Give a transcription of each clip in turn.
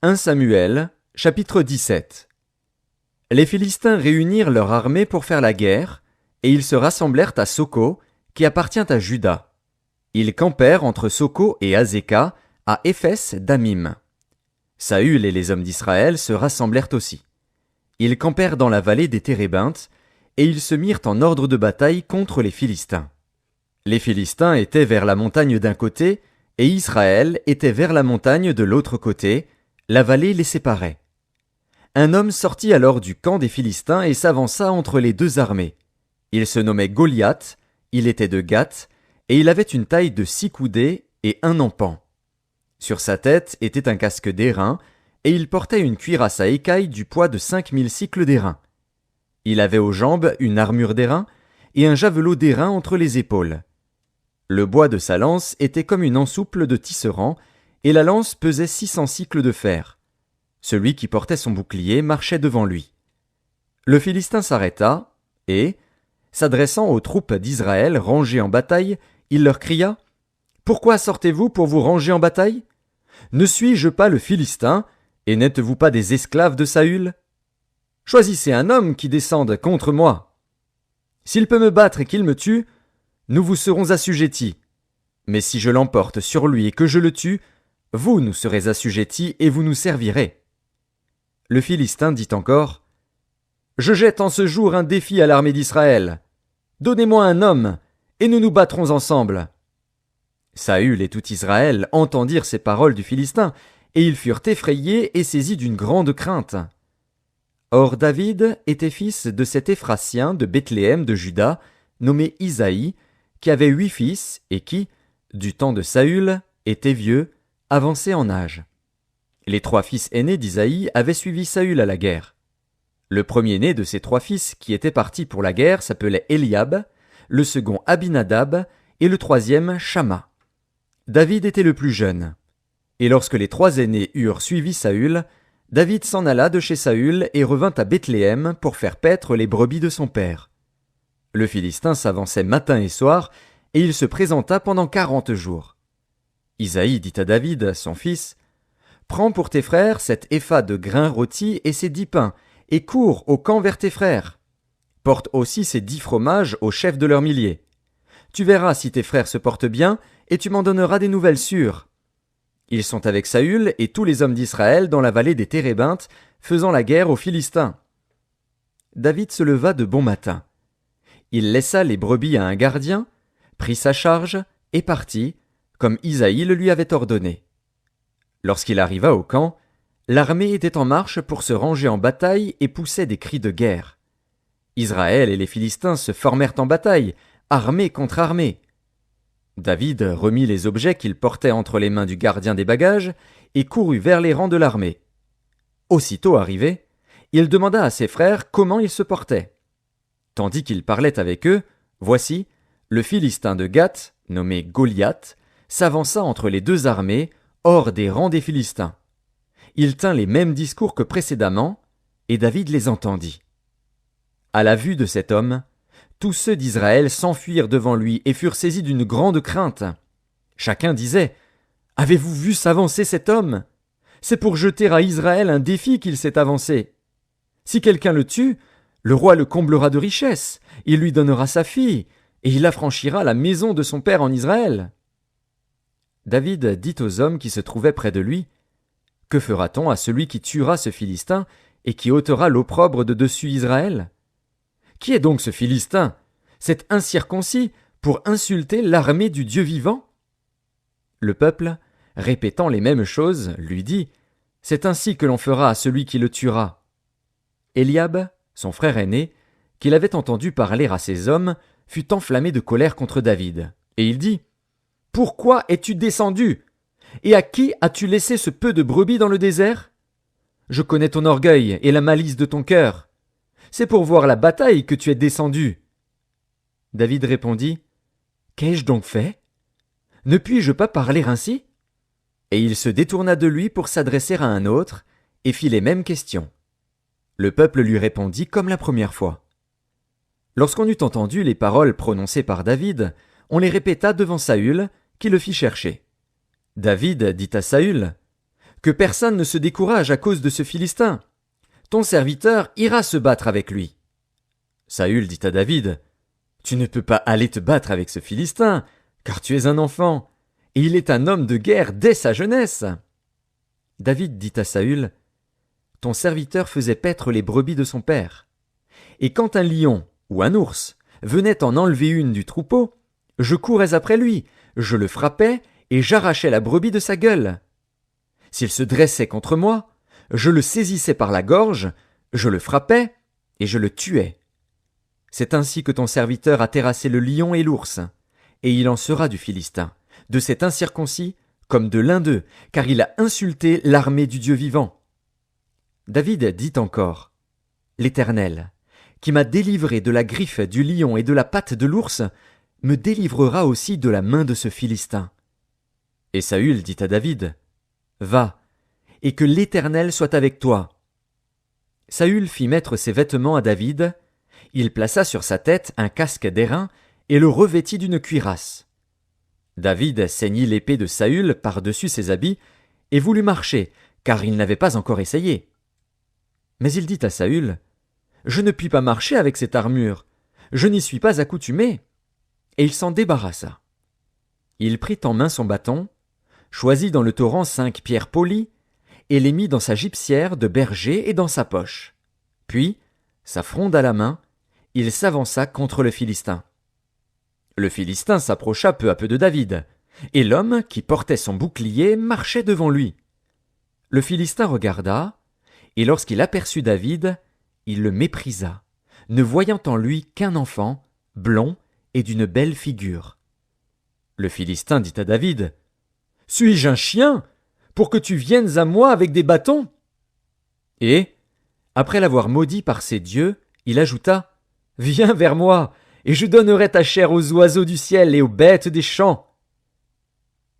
1 Samuel, chapitre 17. Les Philistins réunirent leur armée pour faire la guerre, et ils se rassemblèrent à Soko, qui appartient à Juda. Ils campèrent entre Soko et Azéka, à Éphès d'Amim. Saül et les hommes d'Israël se rassemblèrent aussi. Ils campèrent dans la vallée des Térébintes, et ils se mirent en ordre de bataille contre les Philistins. Les Philistins étaient vers la montagne d'un côté, et Israël était vers la montagne de l'autre côté, la vallée les séparait. Un homme sortit alors du camp des Philistins et s'avança entre les deux armées. Il se nommait Goliath, il était de Gath, et il avait une taille de 6 coudées et 1 empan. Sur sa tête était un casque d'airain, et il portait une cuirasse à écailles du poids de 5000 cycles d'airain. Il avait aux jambes une armure d'airain et un javelot d'airain entre les épaules. Le bois de sa lance était comme une ensouple de tisserand, et la lance pesait 600 cycles de fer. Celui qui portait son bouclier marchait devant lui. Le Philistin s'arrêta, et, s'adressant aux troupes d'Israël rangées en bataille, il leur cria « Pourquoi sortez-vous pour vous ranger en bataille? Ne suis-je pas le Philistin, et n'êtes-vous pas des esclaves de Saül? Choisissez un homme qui descende contre moi. S'il peut me battre et qu'il me tue, nous vous serons assujettis. Mais si je l'emporte sur lui et que je le tue, vous nous serez assujettis et vous nous servirez. » Le Philistin dit encore « Je jette en ce jour un défi à l'armée d'Israël. Donnez-moi un homme, et nous nous battrons ensemble. » Saül et tout Israël entendirent ces paroles du Philistin, et ils furent effrayés et saisis d'une grande crainte. Or David était fils de cet Éphratien de Bethléem de Juda, nommé Isaïe, qui avait 8 fils, et qui, du temps de Saül, était vieux, avancé en âge. Les 3 fils aînés d'Isaïe avaient suivi Saül à la guerre. Le premier-né de ces 3 fils qui étaient partis pour la guerre s'appelait Eliab, le second Abinadab, et le troisième Shamma. David était le plus jeune. Et lorsque les 3 aînés eurent suivi Saül, David s'en alla de chez Saül et revint à Bethléem pour faire paître les brebis de son père. Le Philistin s'avançait matin et soir, et il se présenta pendant 40 jours. Isaïe dit à David, son fils, « Prends pour tes frères cet épha de grains rôtis et ces 10 pains, et cours au camp vers tes frères. Porte aussi ces 10 fromages aux chefs de leurs milliers. Tu verras si tes frères se portent bien, et tu m'en donneras des nouvelles sûres. » Ils sont avec Saül et tous les hommes d'Israël dans la vallée des Térébintes, faisant la guerre aux Philistins. David se leva de bon matin. Il laissa les brebis à un gardien, prit sa charge et partit, comme Isaïe le lui avait ordonné. Lorsqu'il arriva au camp, l'armée était en marche pour se ranger en bataille et poussait des cris de guerre. Israël et les Philistins se formèrent en bataille, armée contre armée. David remit les objets qu'il portait entre les mains du gardien des bagages et courut vers les rangs de l'armée. Aussitôt arrivé, il demanda à ses frères comment ils se portaient. Tandis qu'il parlait avec eux, voici, le Philistin de Gath, nommé Goliath, s'avança entre les deux armées, hors des rangs des Philistins. Il tint les mêmes discours que précédemment, et David les entendit. À la vue de cet homme, tous ceux d'Israël s'enfuirent devant lui et furent saisis d'une grande crainte. Chacun disait « Avez-vous vu s'avancer cet homme? C'est pour jeter à Israël un défi qu'il s'est avancé. Si quelqu'un le tue, le roi le comblera de richesses, il lui donnera sa fille, et il affranchira la maison de son père en Israël. » David dit aux hommes qui se trouvaient près de lui « Que fera-t-on à celui qui tuera ce Philistin et qui ôtera l'opprobre de dessus Israël? Qui est donc ce Philistin, cet incirconcis, pour insulter l'armée du Dieu vivant? » Le peuple, répétant les mêmes choses, lui dit « C'est ainsi que l'on fera à celui qui le tuera. » Eliab, son frère aîné, qu'il avait entendu parler à ses hommes, fut enflammé de colère contre David, et il dit « Pourquoi es-tu descendu? Et à qui as-tu laissé ce peu de brebis dans le désert? Je connais ton orgueil et la malice de ton cœur. C'est pour voir la bataille que tu es descendu. » David répondit « Qu'ai-je donc fait? Ne puis-je pas parler ainsi? » Et il se détourna de lui pour s'adresser à un autre, et fit les mêmes questions. Le peuple lui répondit comme la première fois. Lorsqu'on eut entendu les paroles prononcées par David, on les répéta devant Saül, qui le fit chercher. David dit à Saül « Que personne ne se décourage à cause de ce Philistin. Ton serviteur ira se battre avec lui. Saül dit à David, tu ne peux pas aller te battre avec ce Philistin, car tu es un enfant, et il est un homme de guerre dès sa jeunesse. David dit à Saül, ton serviteur faisait paître les brebis de son père. Et quand un lion ou un ours venait en enlever une du troupeau, je courais après lui, je le frappais et j'arrachais la brebis de sa gueule. S'il se dressait contre moi, je le saisissais par la gorge, je le frappais et je le tuais. C'est ainsi que ton serviteur a terrassé le lion et l'ours, et il en sera du Philistin, de cet incirconcis, comme de l'un d'eux, car il a insulté l'armée du Dieu vivant. David dit encore, l'Éternel, qui m'a délivré de la griffe du lion et de la patte de l'ours, me délivrera aussi de la main de ce Philistin. Et Saül dit à David, va, et que l'Éternel soit avec toi. Saül fit mettre ses vêtements à David, il plaça sur sa tête un casque d'airain et le revêtit d'une cuirasse. David ceignit l'épée de Saül par-dessus ses habits et voulut marcher, car il n'avait pas encore essayé. Mais il dit à Saül, je ne puis pas marcher avec cette armure, je n'y suis pas accoutumé. Et il s'en débarrassa. Il prit en main son bâton, choisit dans le torrent 5 pierres polies, et les mit dans sa gibecière de berger et dans sa poche. Puis, sa fronde à la main, il s'avança contre le Philistin. Le Philistin s'approcha peu à peu de David, et l'homme qui portait son bouclier marchait devant lui. Le Philistin regarda, et lorsqu'il aperçut David, il le méprisa, ne voyant en lui qu'un enfant, blond et d'une belle figure. Le Philistin dit à David, « Suis-je un chien, pour que tu viennes à moi avec des bâtons ?» Et, après l'avoir maudit par ses dieux, il ajouta, « Viens vers moi, et je donnerai ta chair aux oiseaux du ciel et aux bêtes des champs. »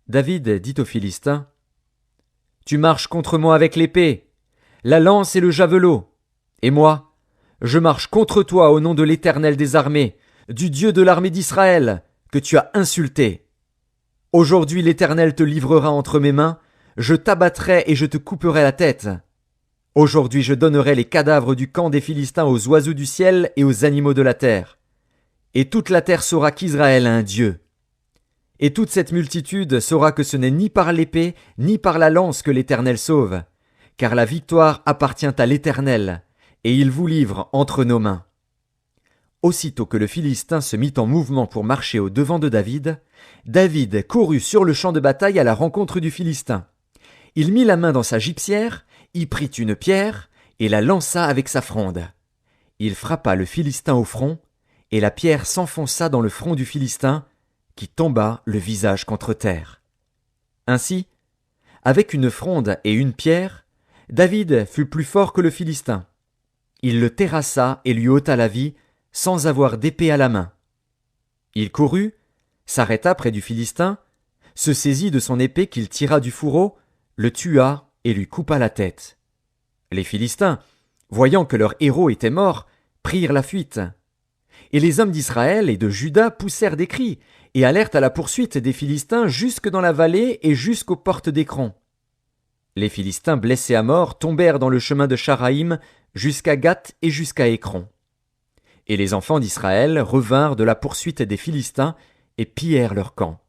David dit au Philistin, « Tu marches contre moi avec l'épée, la lance et le javelot, et moi, je marche contre toi au nom de l'Éternel des armées, du Dieu de l'armée d'Israël, que tu as insulté. Aujourd'hui l'Éternel te livrera entre mes mains, je t'abattrai et je te couperai la tête. Aujourd'hui je donnerai les cadavres du camp des Philistins aux oiseaux du ciel et aux animaux de la terre. Et toute la terre saura qu'Israël a un Dieu. Et toute cette multitude saura que ce n'est ni par l'épée, ni par la lance que l'Éternel sauve, car la victoire appartient à l'Éternel, et il vous livre entre nos mains. » Aussitôt que le Philistin se mit en mouvement pour marcher au devant de David, David courut sur le champ de bataille à la rencontre du Philistin. Il mit la main dans sa gibecière, y prit une pierre, et la lança avec sa fronde. Il frappa le Philistin au front, et la pierre s'enfonça dans le front du Philistin, qui tomba le visage contre terre. Ainsi, avec une fronde et une pierre, David fut plus fort que le Philistin. Il le terrassa et lui ôta la vie, sans avoir d'épée à la main. Il courut, s'arrêta près du Philistin, se saisit de son épée qu'il tira du fourreau, le tua et lui coupa la tête. Les Philistins, voyant que leur héros était mort, prirent la fuite. Et les hommes d'Israël et de Juda poussèrent des cris et allèrent à la poursuite des Philistins jusque dans la vallée et jusqu'aux portes d'Écron. Les Philistins blessés à mort tombèrent dans le chemin de Charaïm jusqu'à Gath et jusqu'à Écron. Et les enfants d'Israël revinrent de la poursuite des Philistins et pillèrent leur camp.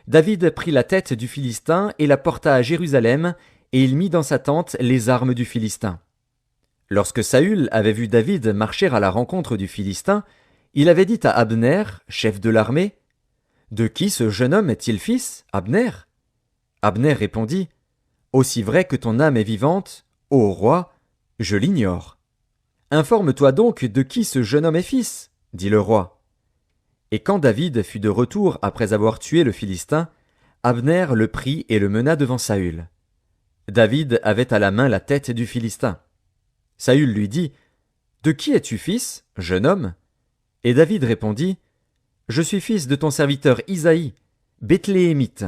David prit la tête du Philistin et la porta à Jérusalem, et il mit dans sa tente les armes du Philistin. Lorsque Saül avait vu David marcher à la rencontre du Philistin, il avait dit à Abner, chef de l'armée, « De qui ce jeune homme est-il fils, Abner ?» Abner répondit, « Aussi vrai que ton âme est vivante, ô roi, je l'ignore. » « Informe-toi donc de qui ce jeune homme est fils, » dit le roi. Et quand David fut de retour après avoir tué le Philistin, Abner le prit et le mena devant Saül. David avait à la main la tête du Philistin. Saül lui dit, « De qui es-tu fils, jeune homme ?» Et David répondit, « Je suis fils de ton serviteur Isaïe, Bethléemite. »